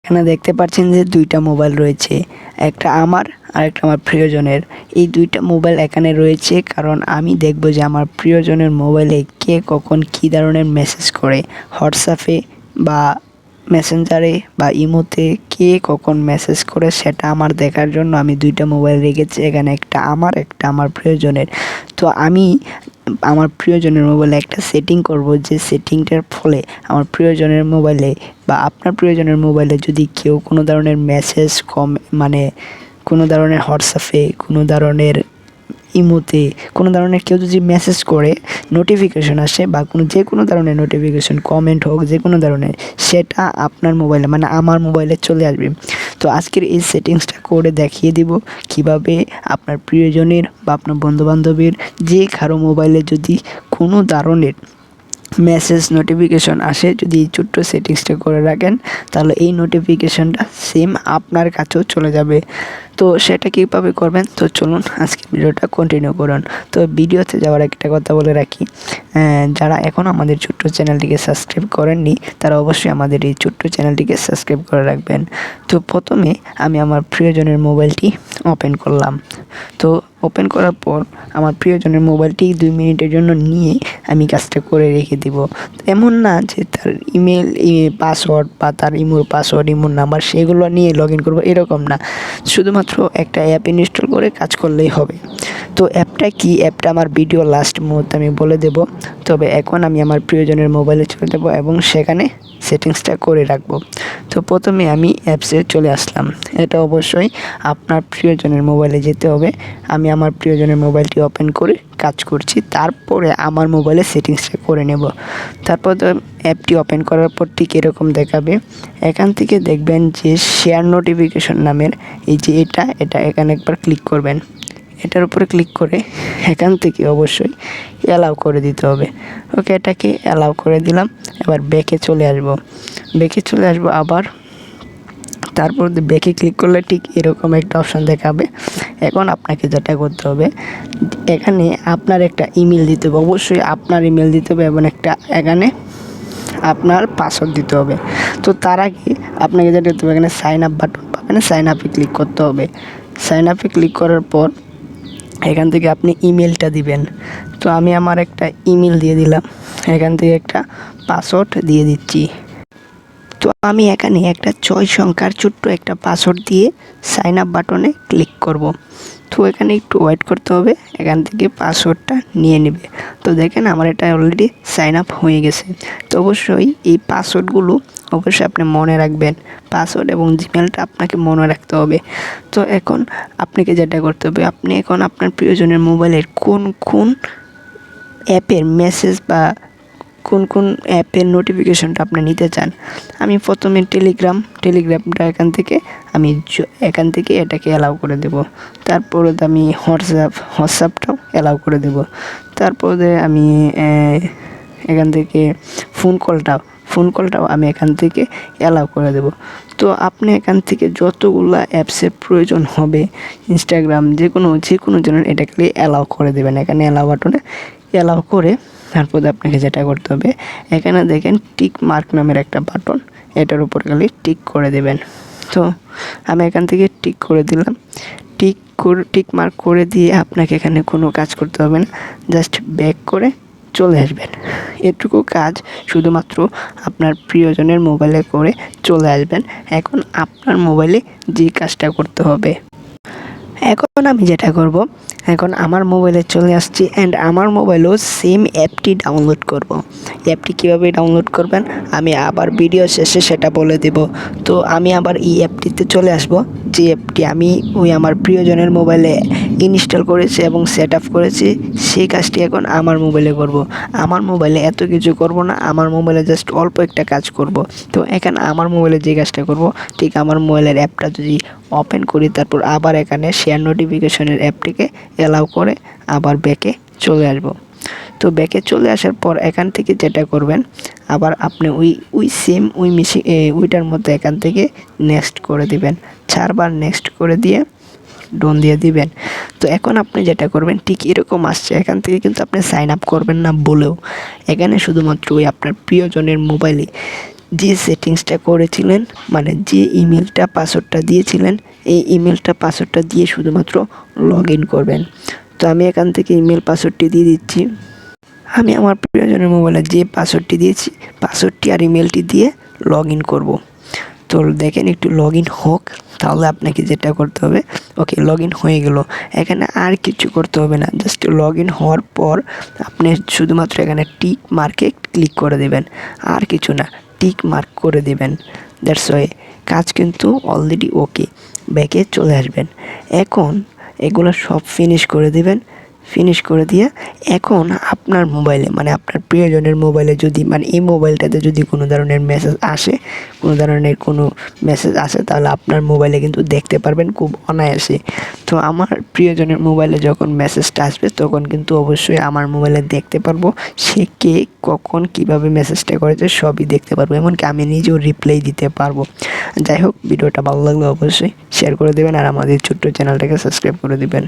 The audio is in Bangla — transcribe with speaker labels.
Speaker 1: এখানে দেখতে পাচ্ছেন যে দুইটা মোবাইল রয়েছে, একটা আমার আর একটা আমার প্রিয়জনের। এই দুইটা মোবাইল এখানে রয়েছে কারণ আমি দেখব যে আমার প্রিয়জনের মোবাইলে কে কখন কী ধরনের মেসেজ করে, হোয়াটসঅ্যাপে বা মেসেঞ্জারে বা ইমোতে কে কখন মেসেজ করে সেটা আমার দেখার জন্য আমি দুইটা মোবাইল রেখেছি। এখানে একটা আমার, একটা আমার প্রিয়জনের। তো আমি আমার প্রিয়জনের মোবাইলে একটা সেটিং করব, যে সেটিংটার ফলে আমার প্রিয়জনের মোবাইলে বা আপনার প্রিয়জনের মোবাইলে যদি কেউ কোনো ধরনের মেসেজ মানে কোনো ধরনের হোয়াটসঅ্যাপে, কোনো ধরনের ইমোতে, কোনো ধরনের কেউ যদি মেসেজ করে নোটিফিকেশন আসে বা যে কোনো ধরনের নোটিফিকেশন, কমেন্ট হোক, যে কোনো ধরনের, সেটা আপনার মোবাইলে মানে আমার মোবাইলে চলে আসবে। তো আজকের এই সেটিংসটা করে দেখিয়ে দিব কিভাবে আপনার প্রিয়জনের বা আপনার বন্ধুবান্ধবের যে কারো মোবাইলে যদি কোনো ধরনের মেসেজ নোটিফিকেশন আসে, যদি এই ছোট্ট সেটিংসটা করে রাখেন তাহলে এই নোটিফিকেশনটা সেম আপনার কাছেও চলে যাবে। তো সেটা কীভাবে করবেন, তো চলুন আজকে ভিডিওটা কন্টিনিউ করুন। তো ভিডিওতে যাওয়ার একটা কথা বলে রাখি, যারা এখন আমাদের ছোট্ট চ্যানেলটিকে সাবস্ক্রাইব করেননি তারা অবশ্যই আমাদের এই ছোট্ট চ্যানেলটিকে সাবস্ক্রাইব করে রাখবেন। তো প্রথমে আমি আমার প্রিয়জনের মোবাইলটি ওপেন করলাম। তো ওপেন করার পর আমার প্রিয়জনের মোবাইলটি 2 মিনিটের জন্য নিয়ে আমি কাজটা করে রেখে দিব। এমন না যে তার ইমেল পাসওয়ার্ড বা তার ইমোর পাসওয়ার্ড, ইমোর নাম্বার সেগুলো নিয়ে লগ ইন করবো, এরকম না। শুধুমাত্র একটা অ্যাপ ইনস্টল করে কাজ করলেই হবে। তো অ্যাপটা কি, অ্যাপটা আমার ভিডিও লাস্ট মুহূর্তে আমি বলে দেব। তবে এখন আমি আমার প্রিয়জনের মোবাইলে চলে যাব এবং সেখানে সেটিংসটা করে রাখবো। তো প্রথমে আমি অ্যাপসে চলে আসলাম। এটা অবশ্যই আপনার প্রিয়জনের মোবাইলে যেতে হবে। আমি আমার প্রিয়জনের মোবাইলটি ওপেন করে কাজ করছি, তারপরে আমার মোবাইলে সেটিংসটা করে নেব। তারপর তো অ্যাপটি ওপেন করার পর ঠিক এরকম দেখাবে। এখান থেকে দেখবেন যে শেয়ার নোটিফিকেশন নামের এই যে এটা এখানে একবার ক্লিক করবেন। এটার উপরে ক্লিক করে এখান থেকে অবশ্যই অ্যালাউ করে দিতে হবে। ওকে, এটাকে অ্যালাউ করে দিলাম। এবার ব্যাকে চলে আসবো আবার। তারপর ব্যাকে ক্লিক করলে ঠিক এরকম একটা অপশান দেখাবে। এখন আপনাকে যেটা করতে হবে, এখানে আপনার একটা ইমেল দিতে হবে, অবশ্যই আপনার ইমেল দিতে হবে এবং এখানে আপনার পাসওয়ার্ড দিতে হবে। তো তার আগে আপনাকে যেটা করতে হবে, এখানে সাইন আপ বাটন পাবেন, সাইন আপে ক্লিক করতে হবে। সাইন আপে ক্লিক করার পর এখান থেকে আপনি ইমেলটা দিবেন। তো আমি আমার একটা ইমেল দিয়ে দিলাম, এখান থেকে একটা পাসওয়ার্ড দিয়ে দিচ্ছি। তো আমি এখানে একটা 6 সংখ্যার ছোট্ট একটা পাসওয়ার্ড দিয়ে সাইন আপ বাটনে ক্লিক করব। তো এখানে একটু ওয়েট করতে হবে, এখান থেকে পাসওয়ার্ডটা নিয়ে নেবে। তো দেখেন আমার এটা অলরেডি সাইন আপ হয়ে গেছে। তো অবশ্যই এই পাসওয়ার্ডগুলো অবশ্যই আপনি মনে রাখবেন। পাসওয়ার্ড এবং জিমেলটা আপনাকে মনে রাখতে হবে। তো এখন আপনাকে যেটা করতে হবে, আপনি এখন আপনার প্রিয়জনের মোবাইলের কোন অ্যাপের মেসেজ বা কোন অ্যাপের নোটিফিকেশনটা আপনি নিতে চান। আমি প্রথমে টেলিগ্রামটা এখান থেকে এটাকে অ্যালাউ করে দেব। তারপরে আমি হোয়াটসঅ্যাপটাও অ্যালাউ করে দেব। তারপরে আমি এখান থেকে ফোন কলটাও আমি এখান থেকে অ্যালাউ করে দেব। তো আপনি এখান থেকে যতগুলা অ্যাপসের প্রয়োজন হবে, ইনস্টাগ্রাম যে কোনো জনের এটাকে অ্যালাউ করে দেবেন। এখানে অ্যালাউ বাটনে অ্যালাউ করে তারপরে আপনাকে যেটা করতে হবে, এখানে দেখেন টিক মার্ক নামের একটা বাটন, এটার উপর খালি টিক করে দেবেন। তো আমি এখান থেকে টিক করে দিলাম। টিক মার্ক করে দিয়ে আপনাকে এখানে কোনো কাজ করতে হবে না, জাস্ট ব্যাক করে চলে আসবেন। এটুকু কাজ শুধুমাত্র আপনার প্রিয়জনের মোবাইলে করে চলে আসবেন। এখন আপনার মোবাইলে যে কাজটা করতে হবে, এখন আমি যেটা করব, এখন আমার মোবাইলে চলে আসছি অ্যান্ড আমার মোবাইলেও সেম অ্যাপটি ডাউনলোড করব। অ্যাপটি কীভাবে ডাউনলোড করবেন আমি আবার ভিডিও শেষে সেটা বলে দেব। তো আমি আবার এই অ্যাপটিতে চলে আসব, যে অ্যাপটি আমি আমার প্রিয়জনের মোবাইলে ইনস্টল করেছি এবং সেট আপ করেছি, সেই কাজটি এখন আমার মোবাইলে করব। আমার মোবাইলে এত কিছু করব না, আমার মোবাইলে জাস্ট অল্প একটা কাজ করব। তো এখানে আমার মোবাইলে যে কাজটা করব, ঠিক আমার মোবাইলের অ্যাপটা যদি ওপেন করি, তারপর আবার এখানে শেয়ার নোটিফিকেশনের অ্যাপটিকে অ্যালাউ করে আবার ব্যাকে চলে আসব। তো ব্যাকে চলে আসার পর এখান থেকে যেটা করবেন, আবার আপনি ওইটার মধ্যে এখান থেকে নেক্সট করে দিবেন, 4 বার নেক্সট করে দিয়ে ডন দিয়ে দিবেন। তো এখন আপনি যেটা করবেন, ঠিক এরকম আসছে। এখান থেকে কিন্তু আপনি সাইন আপ করবেন না বলেও, এখানে শুধুমাত্র আপনার প্রিয়জনের মোবাইলে যে সেটিংসটা করেছিলেন, মানে যে ইমেলটা পাসওয়ার্ডটা দিয়েছিলেন, এই ইমেলটা পাসওয়ার্ডটা দিয়ে শুধুমাত্র লগ ইন করবেন। তো আমি এখান থেকে ইমেল পাসওয়ার্ডটি দিয়ে দিচ্ছি। আমি আমার প্রিয়জনের মোবাইলে যে পাসওয়ার্ডটি দিয়েছি, পাসওয়ার্ডটি আর ইমেলটি দিয়ে লগ ইন করবো। তো দেখেন একটু লগ ইন হোক, তাহলে আপনাকে যেটা করতে হবে, ওকে লগ ইন হয়ে গেল। এখানে আর কিছু করতে হবে না, জাস্ট লগ ইন হওয়ার পর আপনি শুধুমাত্র এখানে টিক মার্কে ক্লিক করে দেবেন, আর কিছু না, টিক মার্ক করে দেবেন। দ্যাটস ওয়ে, কাজ কিন্তু অলরেডি ওকে। ব্যাকে চলে আসবেন। এখন এগুলো সব ফিনিশ করে দেবেন। ফিনিশ করে দিয়ে এখন আপনার মোবাইলে, মানে আপনার প্রিয়জনের মোবাইলে যদি, মানে এই মোবাইলটাতে যদি কোনো ধরনের মেসেজ আসে, তাহলে আপনার মোবাইলে কিন্তু দেখতে পারবেন খুব অনায়াসে। তো আমার প্রিয়জনের মোবাইলে যখন মেসেজটা আসবে, তখন কিন্তু অবশ্যই আমার মোবাইলে দেখতে পারবো সে কে, কখন, কিভাবে মেসেজটা করেছে সবই দেখতে পারবো। এমনকি আমি নিজেও রিপ্লাই দিতে পারবো। যাই হোক, ভিডিওটা ভালো লাগলে অবশ্যই শেয়ার করে দেবেন আর আমাদের ছোট্ট চ্যানেলটাকে সাবস্ক্রাইব করে দেবেন।